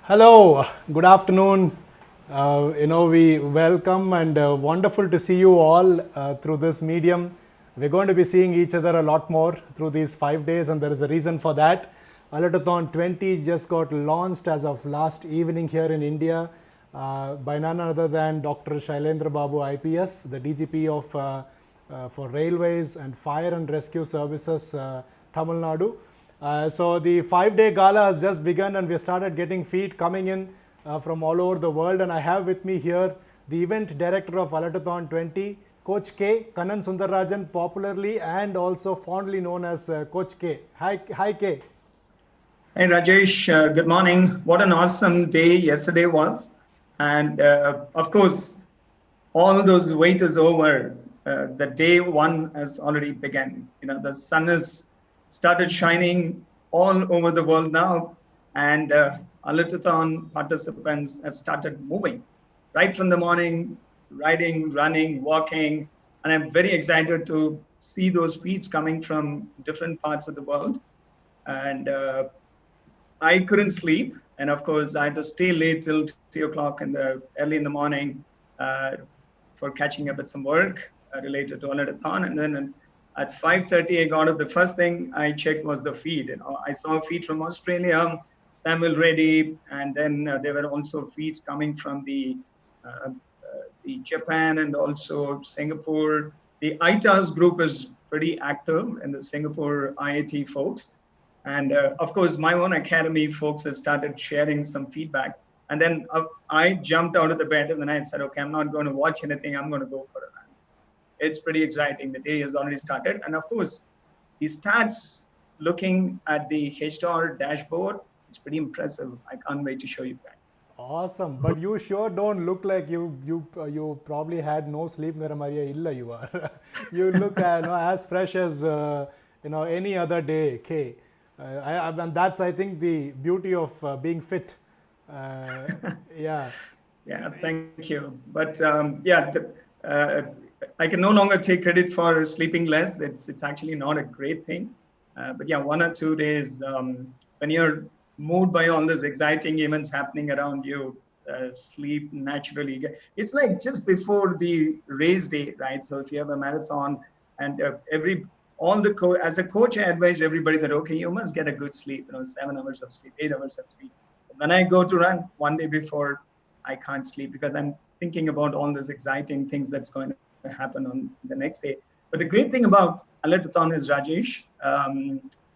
Hello, good afternoon. We welcome and wonderful to see you all through this medium. We're going to be seeing each other a lot more through these 5 days, and there is a reason for that. ALERTATHON 20 just got launched as of last evening here in India by none other than Dr. Shailendra Babu IPS, the DGP of for Railways and Fire and Rescue Services, Tamil Nadu. So the 5-day gala has just begun and we started getting feed coming in from all over the world, and I have with me here the event director of ALERTATHON 20, Coach K, Kannan Sudarajan, popularly and also fondly known as Coach K. Hi K. Hey Rajesh, good morning. What an awesome day yesterday was. And of course, all those wait is over. The day one has already begun. The sun has started shining all over the world now. And ALERTATHON participants have started moving right from the morning, riding, running, walking. And I'm very excited to see those feeds coming from different parts of the world. And I couldn't sleep, and of course, I had to stay late till 3 o'clock early in the morning for catching up with some work related to ALERTATHON. And then at 5:30, I got up. The first thing I checked was the feed. I saw a feed from Australia, Tamil Reddy, and then there were also feeds coming from the Japan and also Singapore. The ITAS group is pretty active, and the Singapore IIT folks. And of course, my own academy folks have started sharing some feedback. And then I jumped out of the bed and then I said, okay, I'm not going to watch anything. I'm going to go for a run. It's pretty exciting. The day has already started. And of course, the stats, looking at the HDOR dashboard, it's pretty impressive. I can't wait to show you guys. Awesome, but you sure don't look like you probably had no sleep. Illa you are. You look as fresh as any other day, K. And that's, I think, the beauty of being fit. Yeah. Yeah, thank you. But I can no longer take credit for sleeping less. It's actually not a great thing. But yeah, 1 or 2 days, when you're moved by all these exciting events happening around you, sleep naturally. It's like just before the race day, right? So if you have a marathon and as a coach, I advise everybody that, okay, you must get a good sleep, 7 hours of sleep, 8 hours of sleep. When I go to run one day before, I can't sleep because I'm thinking about all these exciting things that's going to happen on the next day. But the great thing about ALERTATHON is, Rajesh,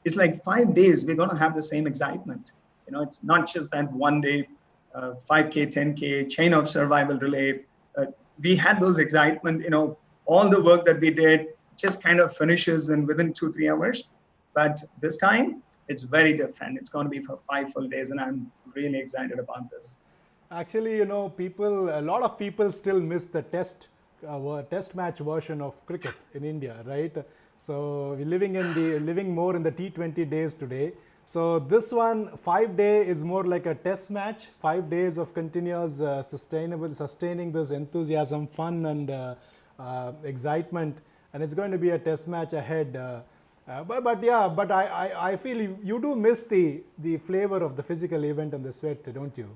it's like 5 days, we're going to have the same excitement. It's not just that one day, 5K, 10K, chain of survival relay. We had those excitement, all the work that we did just kind of finishes in within 2-3 hours. But this time, it's very different. It's going to be for 5 full days, and I'm really excited about this. Actually, a lot of people still miss the test match version of cricket in India, right? So we're living more in the T20 days today. So this one, 5-day is more like a test match. 5 days of continuous sustaining this enthusiasm, fun, and excitement. And it's going to be a test match ahead. But I feel you do miss the flavor of the physical event and the sweat, don't you?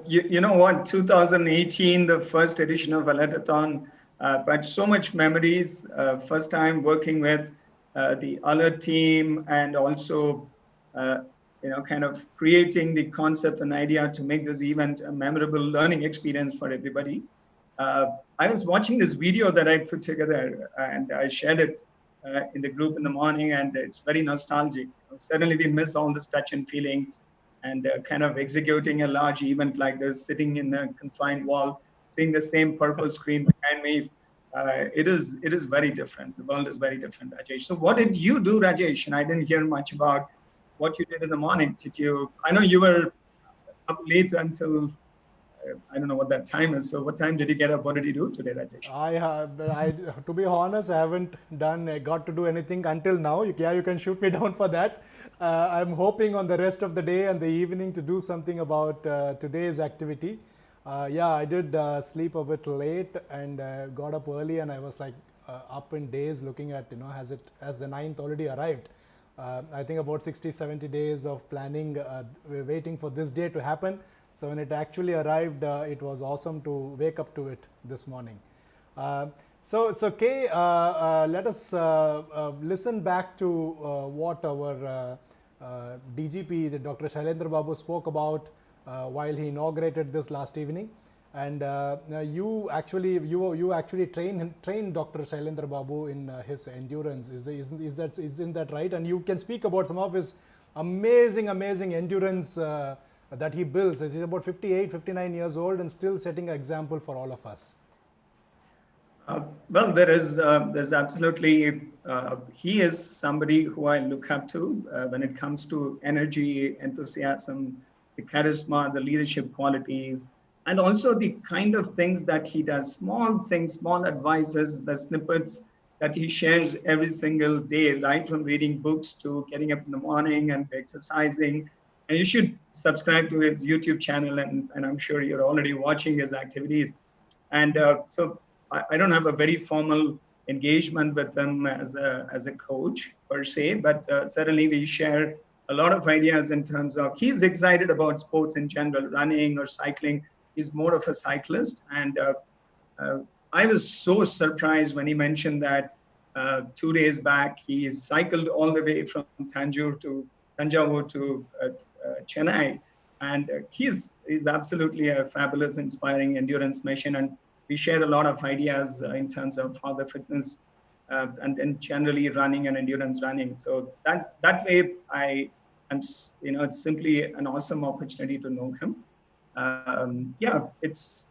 You know what? 2018, the first edition of ALERTATHON, but so much memories. First time working with the ALERT team and also, kind of creating the concept and idea to make this event a memorable learning experience for everybody. I was watching this video that I put together and I shared it in the group in the morning, and it's very nostalgic. Suddenly we miss all this touch and feeling and kind of executing a large event like this, sitting in a confined wall, seeing the same purple screen behind me. It is very different. The world is very different, Rajesh. So what did you do, Rajesh? And I didn't hear much about what you did in the morning. I know you were up late until I don't know what that time is. So what time did you get up? What did you do today, Rajesh? To be honest, I haven't got to do anything until now. You can shoot me down for that. I'm hoping on the rest of the day and the evening to do something about today's activity. I did sleep a bit late and got up early, and I was like up in days looking at, has the 9th already arrived? I think about 60, 70 days of planning, we're waiting for this day to happen. So when it actually arrived, it was awesome to wake up to it this morning. So Kay, let us listen back to what our DGP, the Dr. Shailendra Babu, spoke about while he inaugurated this last evening. And you actually trained Dr. Shailendra Babu in his endurance. Isn't that right? And you can speak about some of his amazing endurance that he builds. He's about 58, 59 years old and still setting an example for all of us. Well, there's absolutely, he is somebody who I look up to when it comes to energy, enthusiasm, the charisma, the leadership qualities, and also the kind of things that he does, small things, small advices, the snippets that he shares every single day, right from reading books to getting up in the morning and exercising. And you should subscribe to his YouTube channel, and I'm sure you're already watching his activities. And so I don't have a very formal engagement with him as a coach per se, but certainly we share a lot of ideas in terms of, he's excited about sports in general, running or cycling. He's more of a cyclist. And I was so surprised when he mentioned that 2 days back, he cycled all the way from Tanjore to Chennai. And he's absolutely a fabulous, inspiring endurance machine. And we share a lot of ideas in terms of how the fitness and then generally running and endurance running. So that way, it's simply an awesome opportunity to know him. It's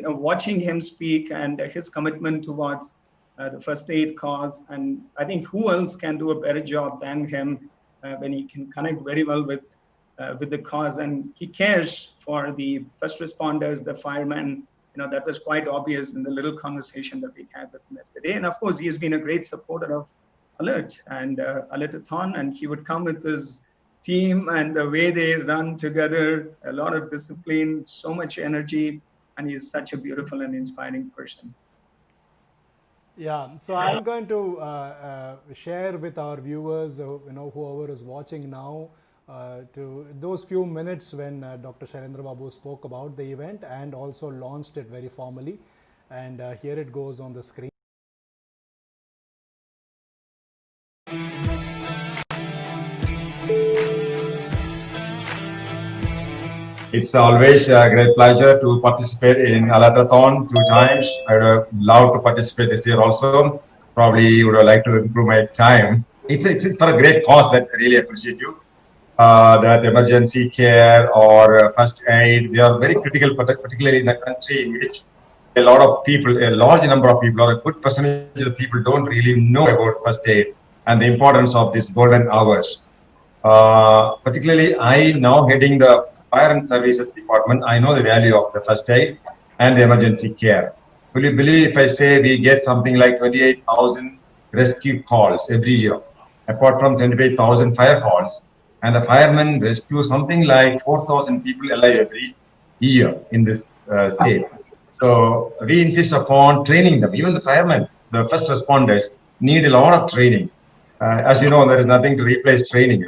watching him speak and his commitment towards the first aid cause. And I think who else can do a better job than him when he can connect very well with the cause, and he cares for the first responders, the firemen. That was quite obvious in the little conversation that we had with him yesterday. And of course, he has been a great supporter of Alert and ALERTATHON, and he would come with his team and the way they run together, a lot of discipline, so much energy, and he's such a beautiful and inspiring person. Yeah, so I'm going to share with our viewers, whoever is watching now, to those few minutes when Dr. Shailendra Babu spoke about the event and also launched it very formally. And here it goes on the screen. It's always a great pleasure to participate in ALERTATHON 2 times. I would have loved to participate this year also. Probably would have liked to improve my time. It's for a great cause that I really appreciate you. That emergency care or first aid, they are very critical, particularly in a country in which a lot of people, a large number of people, or a good percentage of people don't really know about first aid and the importance of these golden hours. Particularly, I now heading the Fire and Services Department, I know the value of the first aid and the emergency care. Will you believe if I say we get something like 28,000 rescue calls every year, apart from 25,000 fire calls? And the firemen rescue something like 4,000 people alive every year in this state. So we insist upon training them. Even the firemen, the first responders, need a lot of training. As you know, there is nothing to replace training,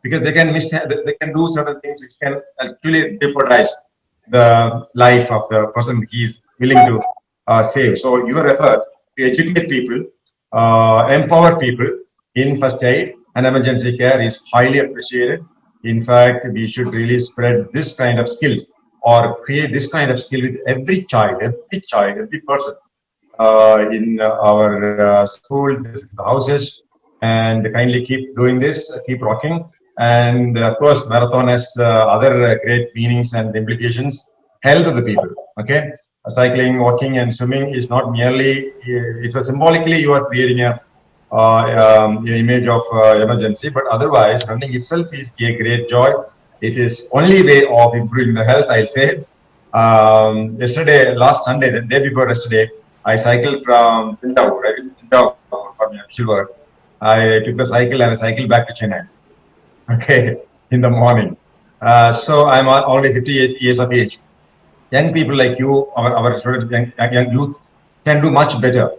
because they can do certain things which can actually jeopardize the life of the person he is willing to save. So your effort to educate people, empower people in first aid and emergency care is highly appreciated. In fact, we should really spread this kind of skills or create this kind of skill with every child, every person in our school, the houses, and kindly keep doing this, keep rocking. And of course, marathon has other great meanings and implications. Health of the people, okay? Cycling, walking, and swimming is not merely, it's a symbolically you are creating a image of emergency, but otherwise running itself is a great joy. It is only way of improving the health, I'll say. Last Sunday, the day before yesterday, I cycled from Tanjore from my official work. I took the cycle and I cycled back to Chennai, okay, in the morning. So I'm only 58 years of age. Young people like you, our students, young youth, can do much better.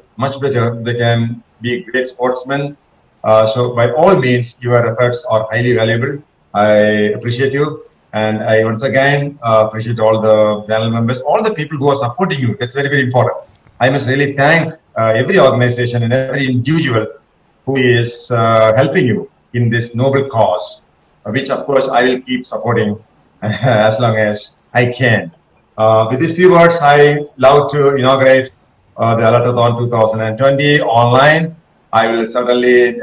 They can be great sportsmen, So by all means, your efforts are highly valuable. I appreciate you. And I once again appreciate all the panel members, all the people who are supporting you. That's very, very important. I must really thank every organization and every individual who is helping you in this noble cause, which of course I will keep supporting as long as I can. With these few words, I love to inaugurate the ALERTATHON 2020 online. I will certainly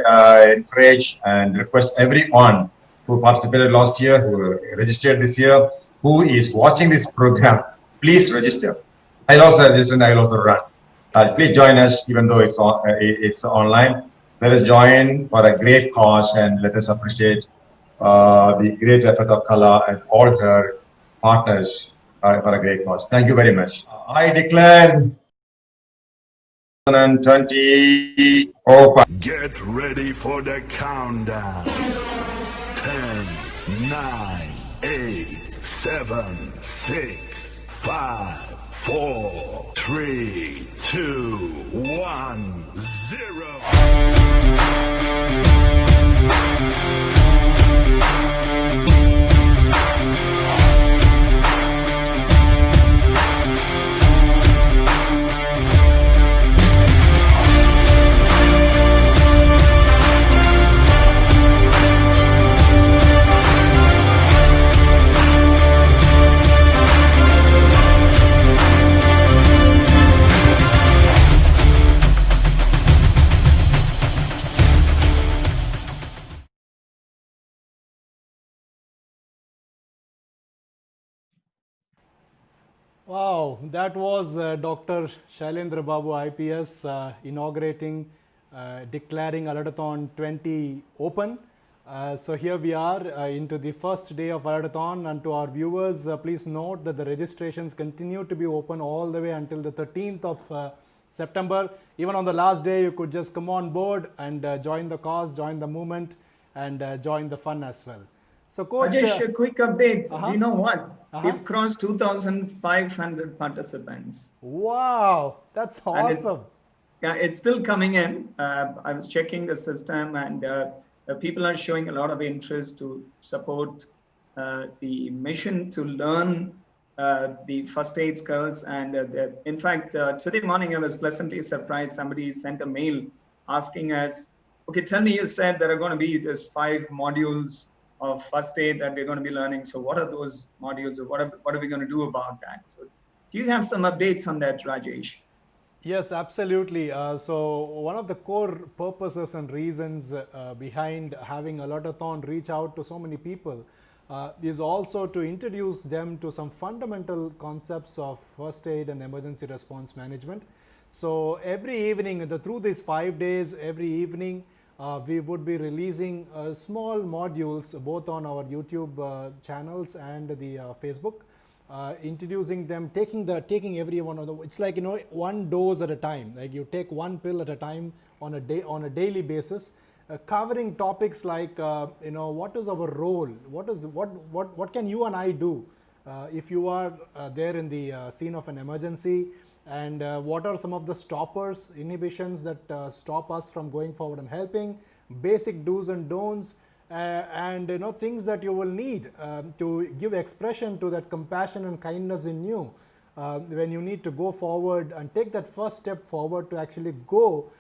encourage and request everyone who participated last year, who registered this year, who is watching this program, please register. I'll also register and I'll also run. Please join us, even though it's online. Let us join for a great cause and let us appreciate the great effort of Kala and all her partners for a great cause. Thank you very much. I declare 2020 open. Get ready for the countdown. 10, 9, 8, 7, 6, 5, 4, 3, 2, 1, 0. Wow, that was Dr. Shailendra Babu IPS inaugurating, declaring ALERTATHON 20 open. So here we are into the first day of ALERTATHON, and to our viewers, please note that the registrations continue to be open all the way until the 13th of September. Even on the last day, you could just come on board and join the cause, join the movement, and join the fun as well. So, Coach, Rajesh, a quick update. Do you know what? We've crossed 2,500 participants. Wow, that's awesome. It's still coming in. I was checking the system, and people are showing a lot of interest to support the mission to learn the first aid skills. And in fact, today morning I was pleasantly surprised. Somebody sent a mail asking us, okay, tell me, you said there are going to be this 5 modules of first aid that we're going to be learning. So what are those modules, or what are we going to do about that? So do you have some updates on that, Rajesh? Yes, absolutely. So one of the core purposes and reasons behind having ALERTATHON reach out to so many people is also to introduce them to some fundamental concepts of first aid and emergency response management. So every evening, through these 5 days, every evening, we would be releasing small modules both on our YouTube channels and the Facebook, introducing them, taking every one of the, it's like, one dose at a time. Like you take one pill at a time on a daily basis, covering topics like what is our role, what can you and I do if you are there in the scene of an emergency, and what are some of the stoppers, inhibitions that stop us from going forward and helping, basic do's and don'ts, and things that you will need to give expression to that compassion and kindness in you when you need to go forward and take that first step forward to actually go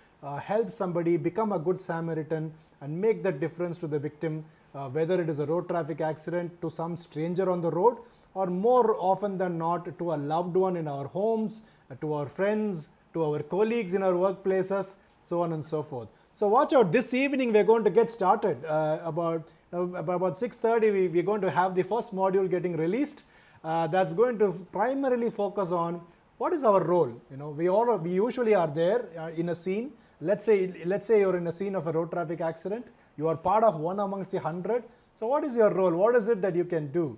help somebody, become a good Samaritan, and make that difference to the victim, whether it is a road traffic accident, to some stranger on the road, or more often than not to a loved one in our homes, to our friends, to our colleagues in our workplaces, so on and so forth. So watch out, this evening we're going to get started. About 6:30 we're going to have the first module getting released. That's going to primarily focus on what is our role. We usually are there in a scene. Let's say you're in a scene of a road traffic accident. You are part of one amongst the 100. So what is your role? What is it that you can do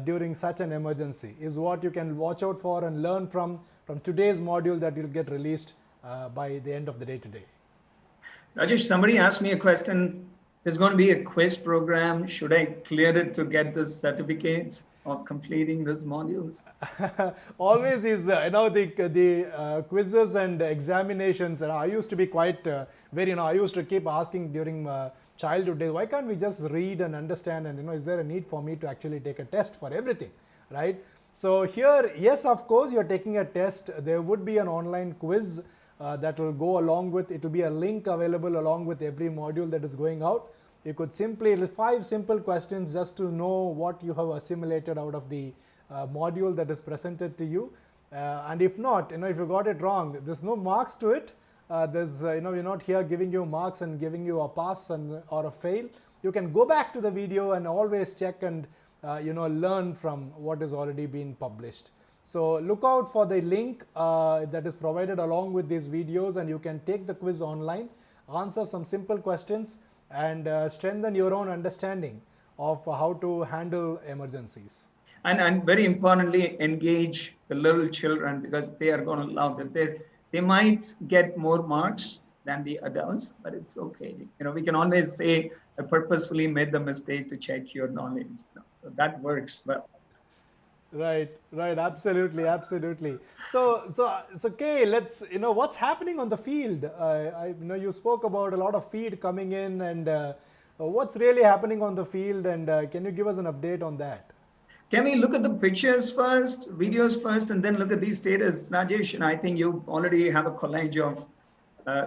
during such an emergency is what you can watch out for and learn from today's module that will get released by the end of the day today. Rajesh, somebody asked me a question. There's going to be a quiz program. Should I clear it to get the certificates of completing these modules? Always is, the quizzes and examinations. And I used to be quite very, I used to keep asking during childhood days, why can't we just read and understand? And, is there a need for me to actually take a test for everything, right? So here, yes, of course, you're taking a test. There would be an online quiz that will go along with, it will be a link available along with every module that is going out. You could simply, 5 simple questions just to know what you have assimilated out of the module that is presented to you. And if not, if you got it wrong, there's no marks to it. We're not here giving you marks and giving you a pass or a fail. You can go back to the video and always check and learn from what is already been published. So look out for the link that is provided along with these videos, and you can take the quiz online, answer some simple questions, and strengthen your own understanding of how to handle emergencies. And very importantly, engage the little children, because they are going to love this. They might get more marks than the adults, but it's okay. We can always say, I purposefully made the mistake to check your knowledge. So that works well. Right, absolutely. So Kay, let's, what's happening on the field? You spoke about a lot of feed coming in, and what's really happening on the field, and can you give us an update on that? Can we look at the pictures first, videos first, and then look at these status, Rajesh? And I think you already have a collage of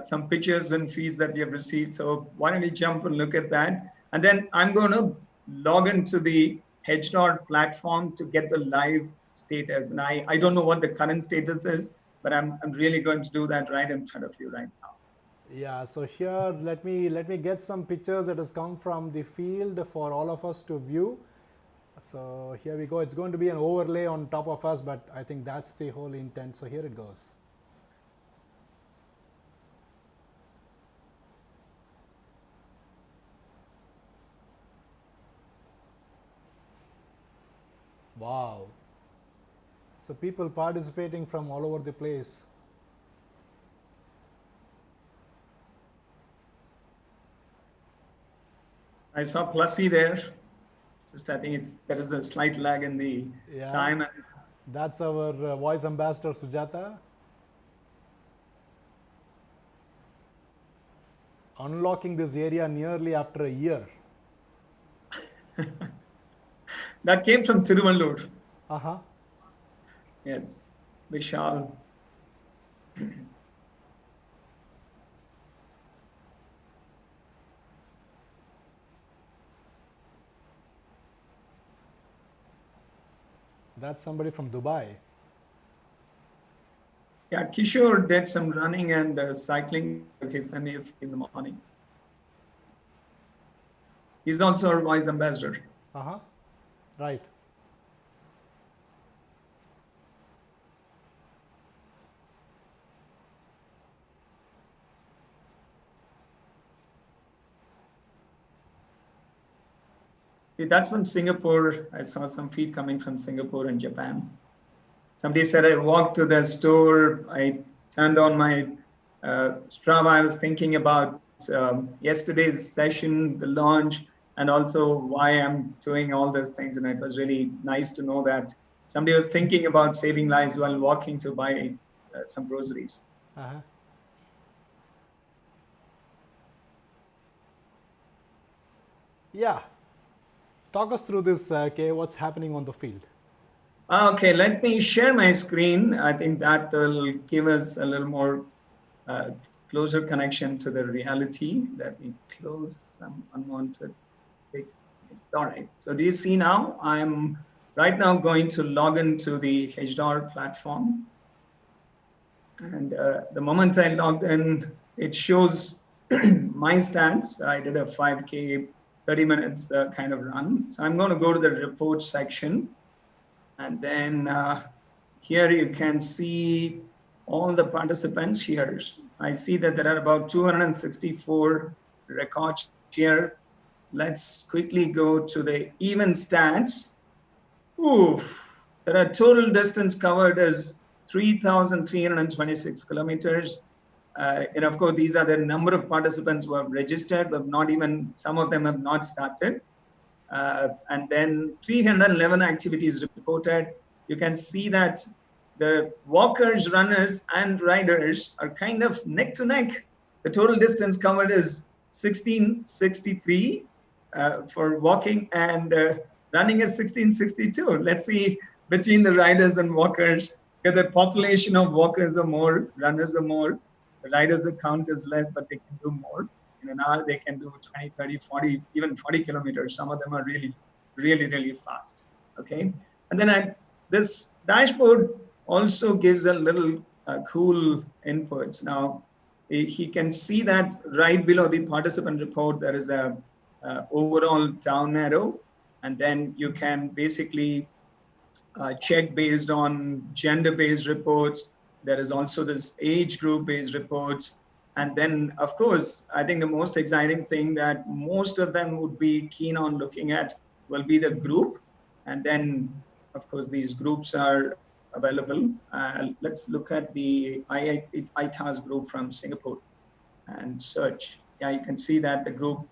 some pictures and feeds that you have received. So why don't we jump and look at that? And then I'm going to log into the HDOR platform to get the live status. And I don't know what the current status is, but I'm really going to do that right in front of you right now. Yeah, so here, let me get some pictures that has come from the field for all of us to view. So here we go. It's going to be an overlay on top of us, but I think that's the whole intent. So here it goes. Wow. So people participating from all over the place. I saw Plussy there. Just I think there is a slight lag in the time. That's our voice ambassador, Sujata. Unlocking this area nearly after a year. That came from Tiruvallur. Uh-huh. Yes, Vishal. That's somebody from Dubai. Yeah, Kishore did some running and cycling. He sent me in the morning. He's also our voice ambassador. Uh-huh. Right. That's from Singapore. I saw some feed coming from Singapore and Japan. Somebody said I walked to the store. I turned on my Strava. I was thinking about yesterday's session, the launch, and also why I'm doing all those things. And it was really nice to know that somebody was thinking about saving lives while walking to buy some groceries. Uh-huh. Yeah. Talk us through this, Kay, what's happening on the field? Okay, let me share my screen. I think that will give us a little more closer connection to the reality. Let me close some unwanted. All right, so do you see now? I'm right now going to log into the HDOR platform. And the moment I logged in, it shows my stats. I did a 5K, 30 minutes kind of run. So I'm going to go to the report section. And then here you can see all the participants here. I see that there are about 264 records here. Let's quickly go to the event stats. Oof, there are total distance covered as 3,326 kilometers. And of course, these are the number of participants who have registered, but not even, some of them have not started. And then 311 activities reported. You can see that the walkers, runners, and riders are kind of neck to neck. The total distance covered is 1663 for walking, and running is 1662. Let's see between the riders and walkers, because the population of walkers are more, runners are more. The riders count is less, but they can do more. In an hour, they can do 20, 30, 40, even 40 kilometers. Some of them are really, really, really fast. Okay. And then this dashboard also gives a little cool inputs. Now, he can see that right below the participant report, there is a overall down arrow. And then you can basically check based on gender-based reports. There is also this age group-based reports. And then, of course, I think the most exciting thing that most of them would be keen on looking at will be the group. And then, of course, these groups are available. Let's look at the ITAS group from Singapore and search. Yeah, you can see that the group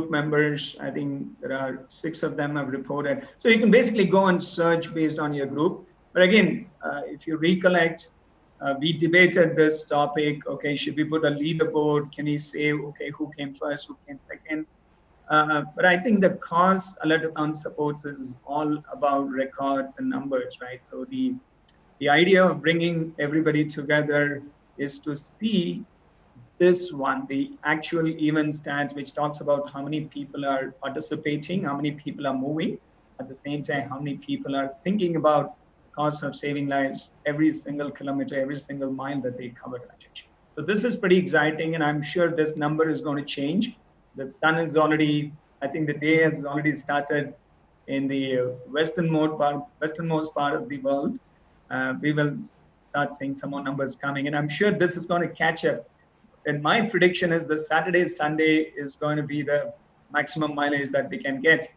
members, I think there are 6 of them have reported. So you can basically go and search based on your group. But again, if you recollect, we debated this topic. Okay, should we put a leaderboard? Can you say, okay, who came first, who came second? But I think the cause ALERTATHON supports is all about records and numbers, right? So the idea of bringing everybody together is to see this one, the actual event stats, which talks about how many people are participating, how many people are moving, at the same time, how many people are thinking about cause of saving lives every single kilometer, every single mile that they cover. So this is pretty exciting, and I'm sure this number is going to change. The sun is already, I think the day has already started in the westernmost part of the world. We will start seeing some more numbers coming, and I'm sure this is going to catch up. And my prediction is the Saturday, Sunday is going to be the maximum mileage that we can get.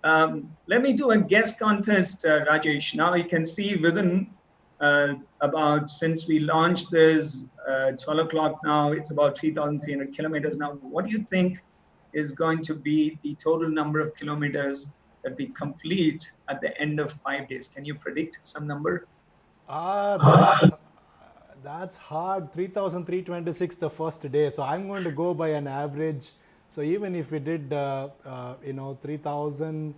Let me do a guess contest, Rajesh. Now you can see within about, since we launched this 12 o'clock now, it's about 3,300 kilometers. Now, what do you think is going to be the total number of kilometers that we complete at the end of 5 days? Can you predict some number? That's hard. 3,326 the first day. So I'm going to go by an average. So even if we did, 3,000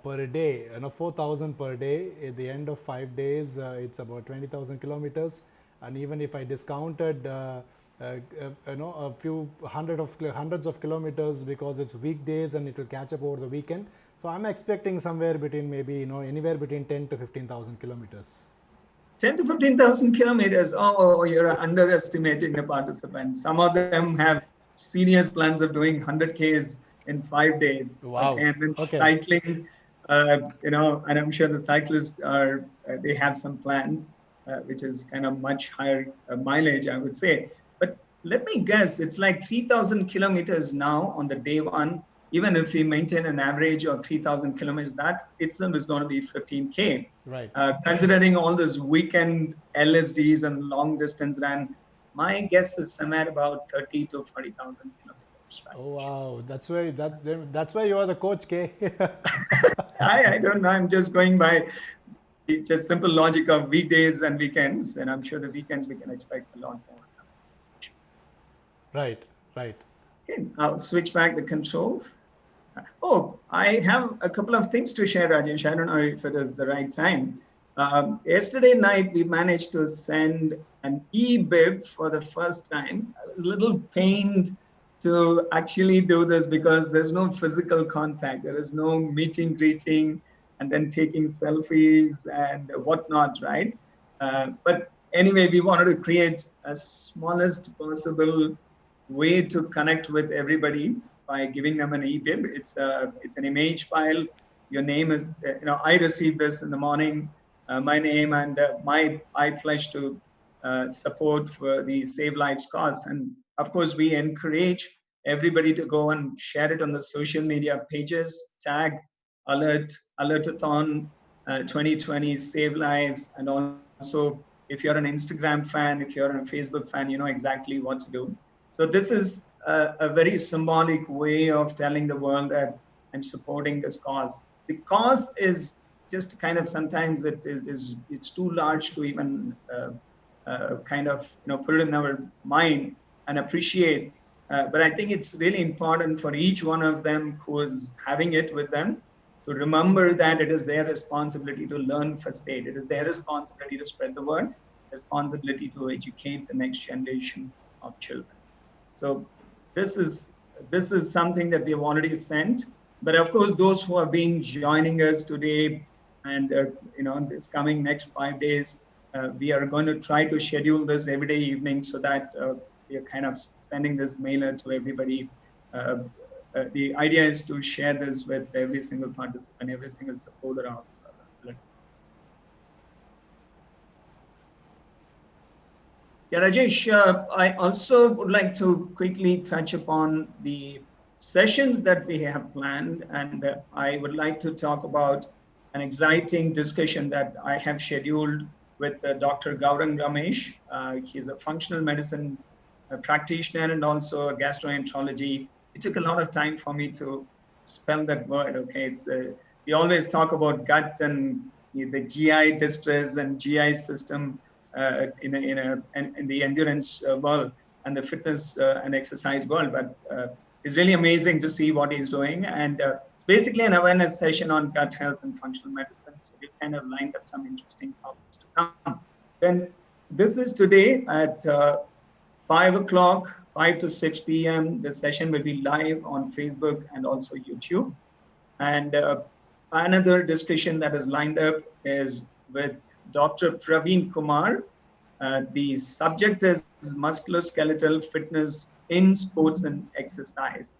per day, 4,000 per day at the end of 5 days, it's about 20,000 kilometers. And even if I discounted, a few hundreds of kilometers because it's weekdays and it will catch up over the weekend. So I'm expecting somewhere between maybe, anywhere between 10 to 15,000 kilometers. 10 to 15,000 kilometers. Oh, you're underestimating the participants. Some of them have serious plans of doing 100 Ks in 5 days. Wow. Okay? And then cycling, and I'm sure the cyclists they have some plans, which is kind of much higher mileage, I would say. But let me guess, it's like 3,000 kilometers now on the day one. Even if we maintain an average of 3,000 kilometers, that itself is going to be 15K. Right. Considering all those weekend LSDs and long distance run, my guess is somewhere about 30 to 40,000 kilometers. Right? Oh wow, that's why you are the coach, K. I don't know. I'm just going by just simple logic of weekdays and weekends, and I'm sure the weekends we can expect a lot more. Right. Okay, I'll switch back the control. Oh, I have a couple of things to share, Rajesh. I don't know if it is the right time. Yesterday night, we managed to send an e-bib for the first time. I was a little pained to actually do this because there's no physical contact. There is no meeting, greeting, and then taking selfies and whatnot, right? But anyway, we wanted to create a smallest possible way to connect with everybody by giving them an e-bib. It's an image file. Your name is, I received this in the morning, my name, and I pledge to support for the Save Lives cause. And of course, we encourage everybody to go and share it on the social media pages, tag ALERTATHON 2020 Save Lives, and also if you're an Instagram fan, if you're a Facebook fan, you know exactly what to do. So this is a very symbolic way of telling the world that I'm supporting this cause. The cause is just kind of, sometimes it's too large to even kind of put it in our mind and appreciate. But I think it's really important for each one of them who is having it with them to remember that it is their responsibility to learn first aid. It is their responsibility to spread the word, responsibility to educate the next generation of children. So this is something that we have already sent. But of course, those who have been joining us today and this coming next 5 days, we are going to try to schedule this every day evening so that we are kind of sending this mailer to everybody. The idea is to share this with every single participant, every single supporter of ALERTATHON. Yeah, Rajesh, I also would like to quickly touch upon the sessions that we have planned, and I would like to talk about an exciting discussion that I have scheduled with Dr. Gaurang Ramesh. He's a functional medicine practitioner and also a gastroenterology. It took a lot of time for me to spell that word. Okay, it's we always talk about gut and the GI distress and GI system in the endurance world and the fitness and exercise world, but it's really amazing to see what he's doing. And it's basically an awareness session on gut health and functional medicine. So we've kind of lined up some interesting topics to come. Then this is today at 5 o'clock, 5 to 6 p.m. This session will be live on Facebook and also YouTube. And another discussion that is lined up is with Dr. Praveen Kumar. The subject is musculoskeletal fitness in sports and exercise.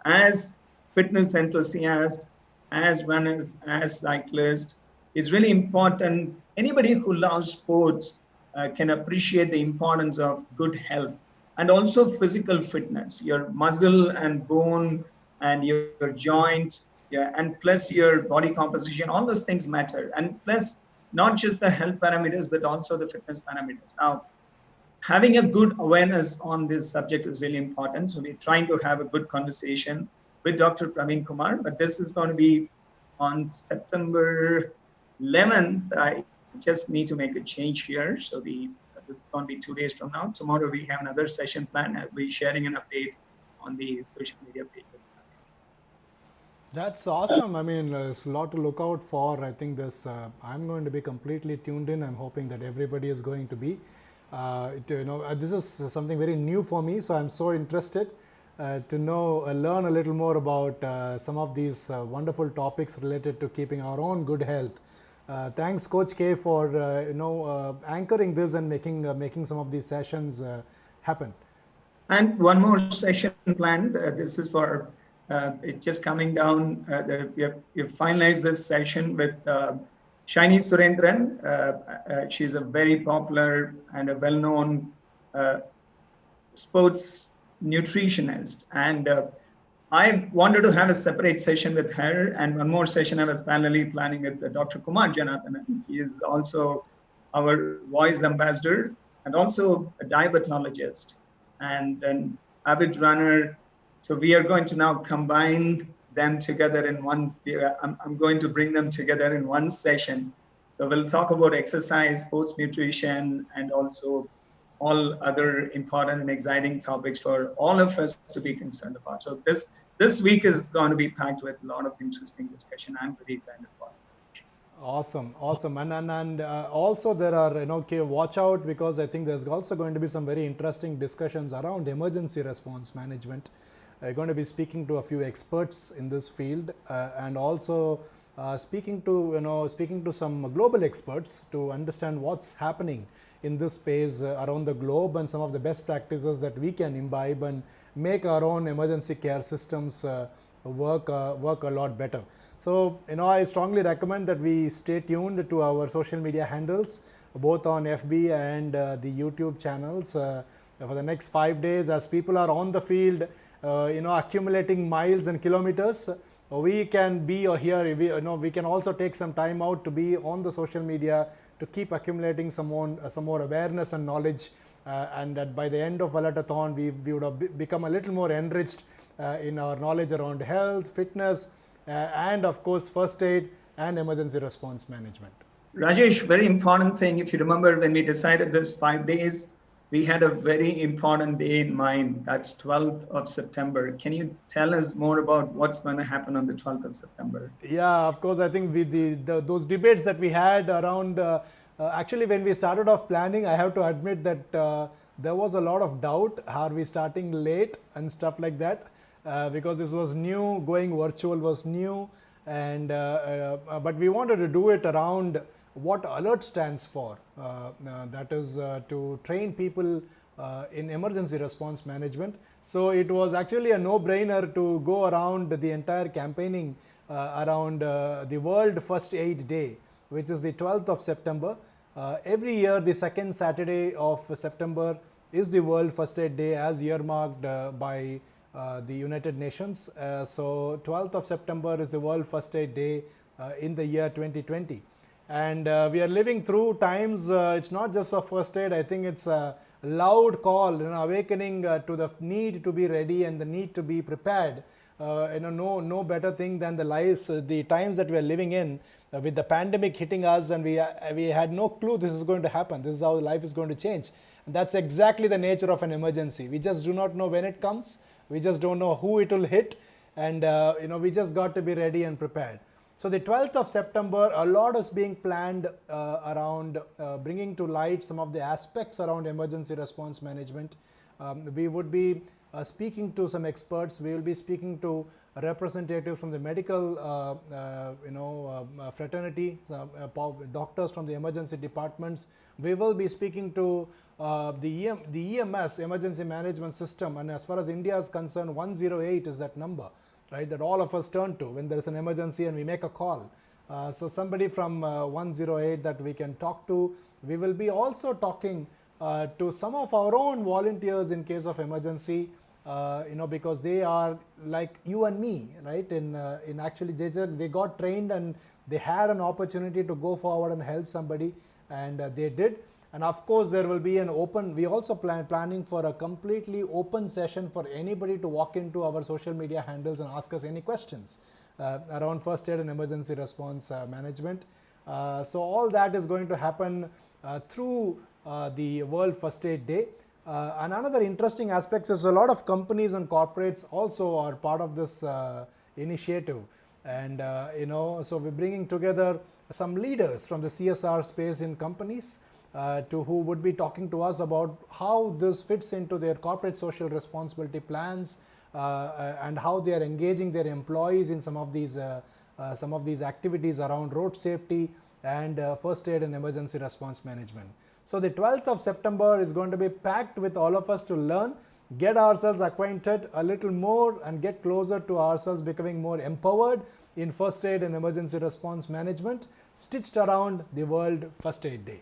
As fitness enthusiasts, as runners, as cyclists, it's really important. Anybody who loves sports can appreciate the importance of good health and also physical fitness, your muscle and bone and your joint, and plus your body composition, all those things matter. And plus, not just the health parameters, but also the fitness parameters. Now, having a good awareness on this subject is really important. So we're trying to have a good conversation with Dr. Praveen Kumar, but this is going to be on September 11th. I just need to make a change here. So this is going to be 2 days from now. Tomorrow we have another session planned. I'll be sharing an update on the social media pages. That's awesome. I mean, there's a lot to look out for. I think this, I'm going to be completely tuned in. I'm hoping that everybody is going to be. This is something very new for me, so I'm so interested to learn a little more about some of these wonderful topics related to keeping our own good health. Thanks, Coach K, for anchoring this and making some of these sessions happen. And one more session planned. This is for it's just coming down. We have finalized this session with Shiny Surendran. She's a very popular and a well-known sports nutritionist. And I wanted to have a separate session with her, and one more session I was parallelly planning with Dr. Kumar Janathan. He is also our voice ambassador and also a diabetologist and an avid runner. So we are going to now combine them together in one. I'm going to bring them together in one session. So we'll talk about exercise, sports nutrition, and also all other important and exciting topics for all of us to be concerned about. So this week is going to be packed with a lot of interesting discussion. I'm very excited about it. Awesome. And also there are, okay, watch out, because I think there's also going to be some very interesting discussions around emergency response management. I'm going to be speaking to a few experts in this field and also speaking to some global experts to understand what's happening in this space around the globe and some of the best practices that we can imbibe and make our own emergency care systems work a lot better. So, I strongly recommend that we stay tuned to our social media handles, both on FB and the YouTube channels for the next 5 days as people are on the field, accumulating miles and kilometers. we can be here. We can also take some time out to be on the social media to keep accumulating some more awareness and knowledge, and that by the end of ALERTATHON, we would have become a little more enriched in our knowledge around health, fitness, and of course first aid and emergency response management. Rajesh, very important thing. If you remember, when we decided this 5 days, we had a very important day in mind. That's 12th of September. Can you tell us more about what's going to happen on the 12th of September? Yeah, of course. I think those debates that we had around, actually when we started off planning, I have to admit that there was a lot of doubt. Are we starting late and stuff like that? Because this was new, going virtual was new, and but we wanted to do it around what ALERT stands for. That is to train people in emergency response management. So it was actually a no-brainer to go around the entire campaigning around the World First Aid Day, which is the 12th of September. Every year, the second Saturday of September is the World First Aid Day, as earmarked by the United Nations. So 12th of September is the World First Aid Day in the year 2020. And we are living through times, it's not just for first aid. I think it's a loud call, awakening to the need to be ready and the need to be prepared. No better thing than the times that we are living in, with the pandemic hitting us, and we had no clue this is going to happen. This is how life is going to change. And that's exactly the nature of an emergency. We just do not know when it comes. We just don't know who it will hit, and we just got to be ready and prepared. So the 12th of September, a lot is being planned around bringing to light some of the aspects around emergency response management. We would be speaking to some experts. We will be speaking to a representative from the medical fraternity, doctors from the emergency departments. We will be speaking to the EMS, emergency management system, and as far as India is concerned, 108 is that number, right, that all of us turn to when there is an emergency and we make a call. So somebody from 108 that we can talk to. We will be also talking to some of our own volunteers in case of emergency, because they are like you and me, right? In actually they got trained and they had an opportunity to go forward and help somebody, and they did. And of course, there will be an open, we also planning for a completely open session for anybody to walk into our social media handles and ask us any questions around first aid and emergency response management. So all that is going to happen through the World First Aid Day. And another interesting aspect is a lot of companies and corporates also are part of this initiative. And so we're bringing together some leaders from the CSR space in companies who would be talking to us about how this fits into their corporate social responsibility plans, and how they are engaging their employees in some of these activities around road safety and first aid and emergency response management. So the 12th of September is going to be packed with all of us to learn, get ourselves acquainted a little more, and get closer to ourselves becoming more empowered in first aid and emergency response management, stitched around the World First Aid Day.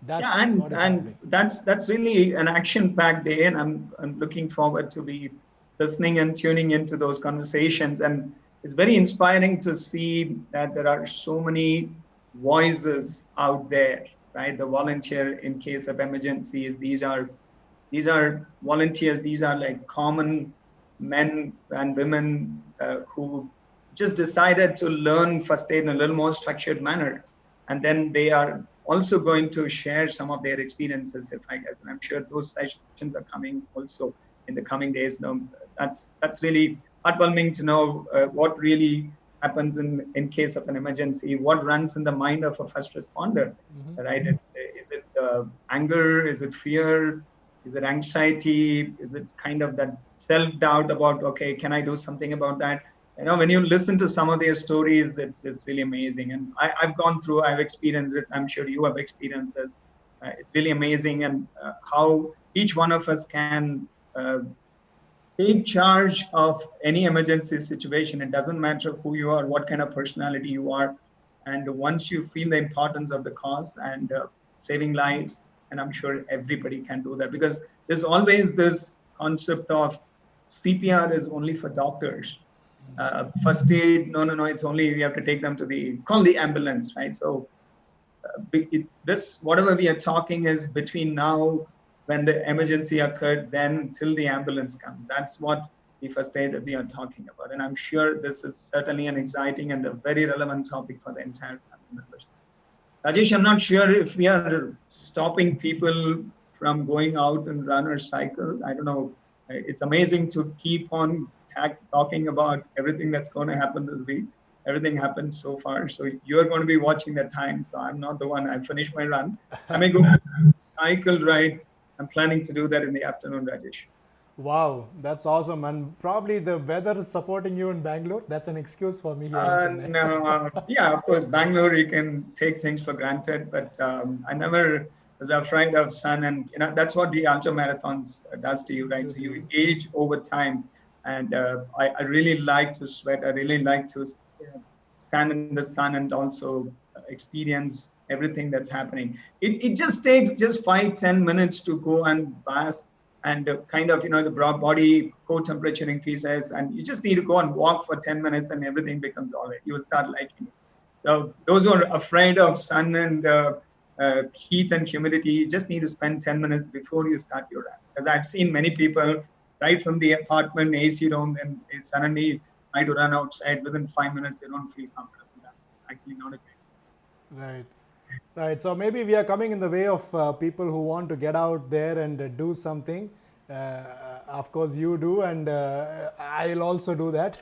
That's really an action-packed day, and I'm looking forward to be listening and tuning into those conversations. And it's very inspiring to see that there are so many voices out there, right? The volunteer in case of emergencies. These are volunteers. These are like common men and women who just decided to learn first aid in a little more structured manner, and then they are also going to share some of their experiences, and I'm sure those sessions are coming also in the coming days. That's really heartwarming to know what really happens in case of an emergency, what runs in the mind of a first responder, right? Is it anger? Is it fear? Is it anxiety? Is it kind of that self-doubt about, okay, can I do something about that? When you listen to some of their stories, it's really amazing. And I've gone through, I've experienced it. I'm sure you have experienced this. It's really amazing, and how each one of us can take charge of any emergency situation. It doesn't matter who you are, what kind of personality you are. And once you feel the importance of the cause and saving lives, and I'm sure everybody can do that, because there's always this concept of CPR is only for doctors. first aid, no, it's only we have to take them to call the ambulance, right? So this, whatever we are talking is between now when the emergency occurred, then till the ambulance comes. That's what the first aid that we are talking about. And I'm sure this is certainly an exciting and a very relevant topic for the entire family members. Rajesh, I'm not sure if we are stopping people from going out and run or cycle. I don't know. It's amazing to keep on talking about everything that's going to happen this week. Everything happened so far. So you're going to be watching that time. So I'm not the one. I finished my run. I may go cycle ride. I'm planning to do that in the afternoon, Rajesh. Wow, that's awesome. And probably the weather is supporting you in Bangalore. That's an excuse for me here in Chennai. No, yeah, of course, Bangalore, you can take things for granted, but I never was afraid of sun. And, that's what the ultra marathons does to you, right? So you age over time. And I really like to sweat. I really like to stand in the sun and also experience everything that's happening. It just takes just 5-10 minutes to go and bask and kind of, the broad body core temperature increases, and you just need to go and walk for 10 minutes and everything becomes all right. You will start liking it. So those who are afraid of sun and heat and humidity, you just need to spend 10 minutes before you start your run. Because I've seen many people right from the apartment AC room and they suddenly try to run outside. Within 5 minutes, they don't feel comfortable. That's actually not a great. Right. Right. So maybe we are coming in the way of people who want to get out there and do something. Of course, you do, and I'll also do that.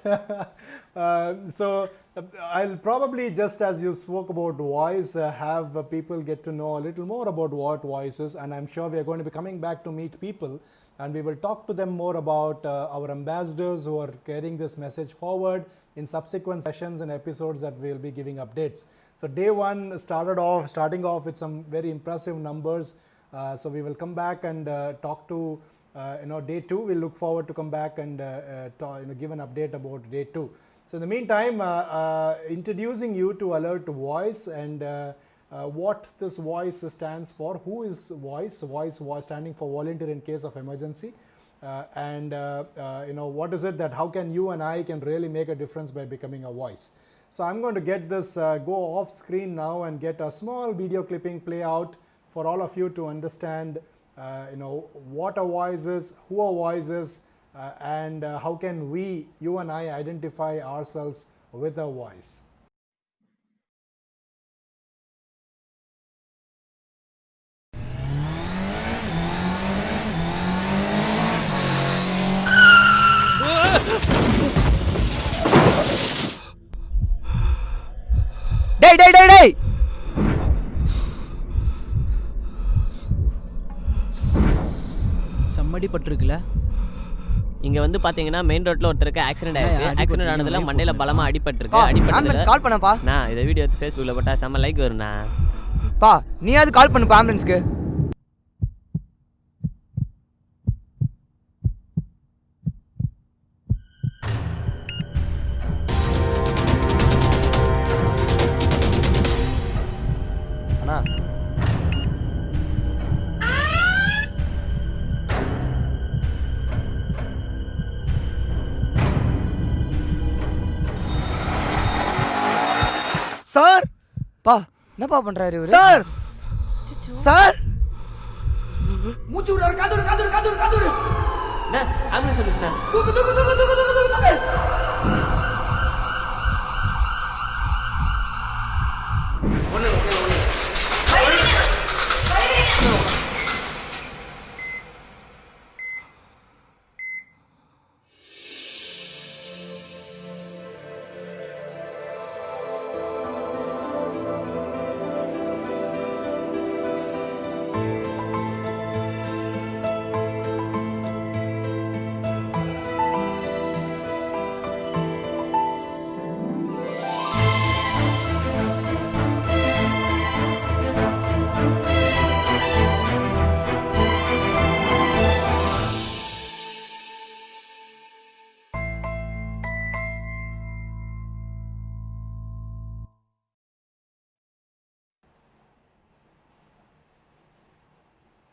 So I'll probably, just as you spoke about voice, have people get to know a little more about what voice is, and I'm sure we are going to be coming back to meet people, and we will talk to them more about our ambassadors who are carrying this message forward in subsequent sessions and episodes that we'll be giving updates. So day one starting off with some very impressive numbers. So we will come back and talk to, day two. We'll look forward to come back and give an update about day two. So in the meantime, introducing you to Alert Voice and what this voice stands for. Who is voice? Voice standing for volunteer in case of emergency. And what is it that how can you and I can really make a difference by becoming a voice? So I'm going to get this go off screen now and get a small video clipping play out for all of you to understand what a voice is, who a voice is, and how can we, you and I, identify ourselves with a voice. டேய் சம்மடி பட்டிருக்குல. இங்க வந்து பாத்தீங்கன்னா main ரோட்ல ஒருத்தருக்கு accident ஆயிருக்கு. Accident ஆனதுல மண்டையில பலமா அடிபட்டிருக்கு. ஆம்புலன்ஸ் கால் பண்ணப்பா. நான் இந்த வீடியோ எடுத்து Facebookல போட்டா செம்ம லைக் வரும்ண்ணா. பா நீ அது கால் பண்ணுப்பா ஆம்புலன்ஸ்க்கு. அண்ணா சார் பா என்னப்பா பண்றாரு இவரு? சார் சார் மூச்சு விடுறாரு. காதுடு அண்ணா ஆம்புலன்ஸ் வந்துச்சுண்ணா. தூக்கு.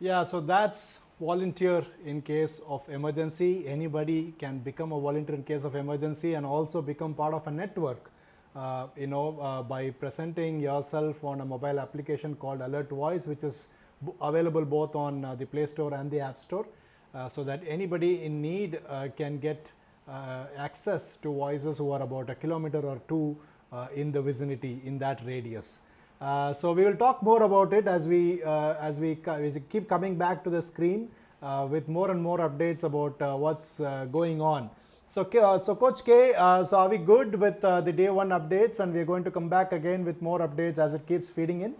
Yeah, so that's volunteer in case of emergency. Anybody can become a volunteer in case of emergency and also become part of a network, by presenting yourself on a mobile application called Alert Voice, which is available both on the Play Store and the App Store, so that anybody in need can get access to voices who are about a kilometer or two in the vicinity, in that radius. So we will talk more about it as we keep coming back to the screen with more and more updates about what's going on. So Coach K, so are we good with the day one updates, and we're going to come back again with more updates as it keeps feeding in?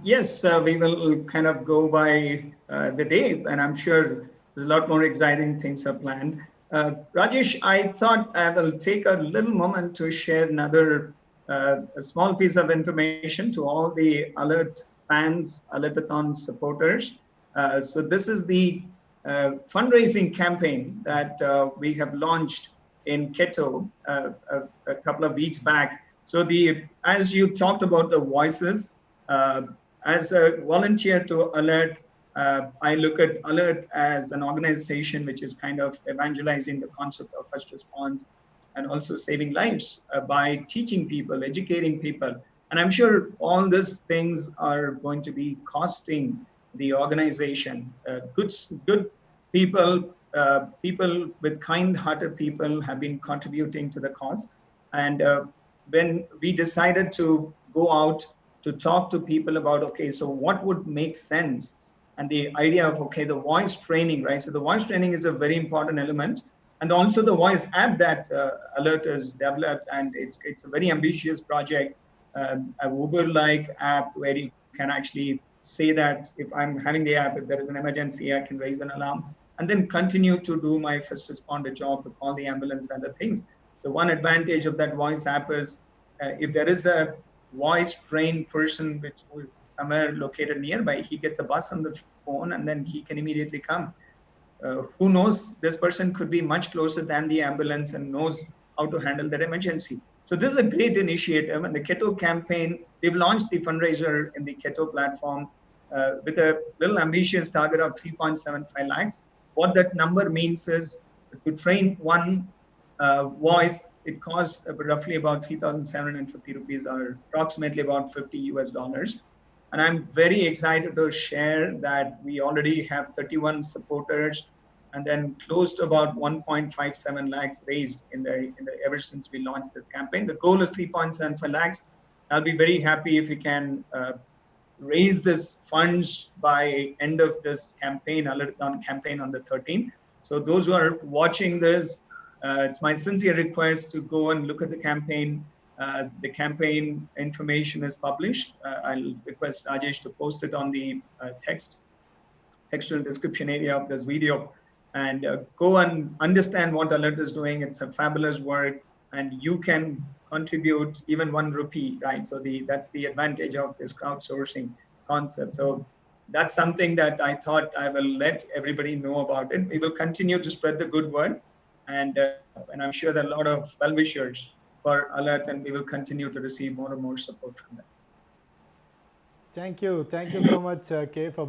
Yes, we will kind of go by the day, and I'm sure there's a lot more exciting things are planned. Rajesh, I thought I will take a little moment to share another a small piece of information to all the Alert fans, Alertathon supporters. So this is the fundraising campaign that we have launched in Keto a couple of weeks back. So as you talked about the voices, as a volunteer to Alert, I look at Alert as an organization which is kind of evangelizing the concept of first response and also saving lives by teaching people, educating people. And I'm sure all these things are going to be costing the organization. Good people, people with kind-hearted people have been contributing to the cause. And when we decided to go out to talk to people about, okay, so what would make sense? And the idea of, okay, the voice training, right? So the voice training is a very important element. And also the voice app that Alert has developed, and it's a very ambitious project, a Uber-like app where you can actually say that if I'm having the app, if there is an emergency, I can raise an alarm and then continue to do my first responder job, to call the ambulance and other things. The one advantage of that voice app is if there is a voice trained person who is somewhere located nearby, he gets a bus on the phone and then he can immediately come. Who knows, this person could be much closer than the ambulance and knows how to handle that emergency. So this is a great initiative, and the Keto campaign, we've launched the fundraiser in the Keto platform with a little ambitious target of 3.75 lakhs. What that number means is to train one voice, it costs roughly about 3,750 rupees, or approximately about $50. And I'm very excited to share that we already have 31 supporters, and then close to about 1.57 lakhs raised ever since we launched this campaign. The goal is 3.75 lakhs. I'll be very happy if we can raise this funds by end of this campaign, Alertathon campaign on the 13th. So those who are watching this, it's my sincere request to go and look at the campaign. The campaign information is published. I'll request Rajesh to post it on the textual description area of this video, and go and understand what Alert is doing. It's a fabulous work, and you can contribute even 1 rupee, right? So that's the advantage of this crowdsourcing concept. So that's something that I thought I will let everybody know about it. We will continue to spread the good word, and I'm sure there are a lot of well-wishers for Alert, and we will continue to receive more and more support from them. Thank you so much, Kay, for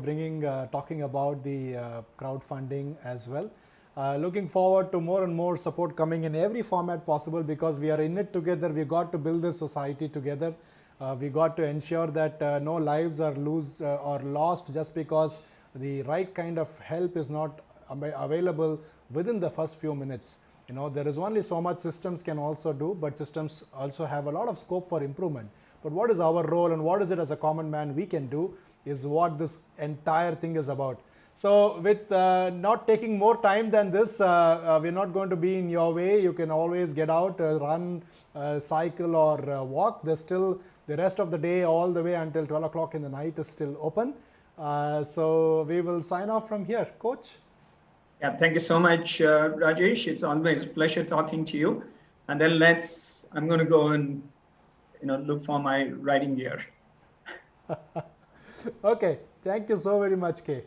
talking about the crowdfunding as well. Looking forward to more and more support coming in every format possible, because we are in it together. We got to build this society together. We got to ensure that no lives are lost just because the right kind of help is not available within the first few minutes. There is only so much systems can also do, but systems also have a lot of scope for improvement. But what is our role, and what is it as a common man we can do, is what this entire thing is about. So with not taking more time than this, we're not going to be in your way. You can always get out, run, cycle, or walk. There's still the rest of the day, all the way until 12 o'clock in the night, is still open. So we will sign off from here. Coach? Yeah, thank you so much, Rajesh. It's always a pleasure talking to you. And then I'm going to go and look for my riding gear. Okay, thank you so very much, Kay.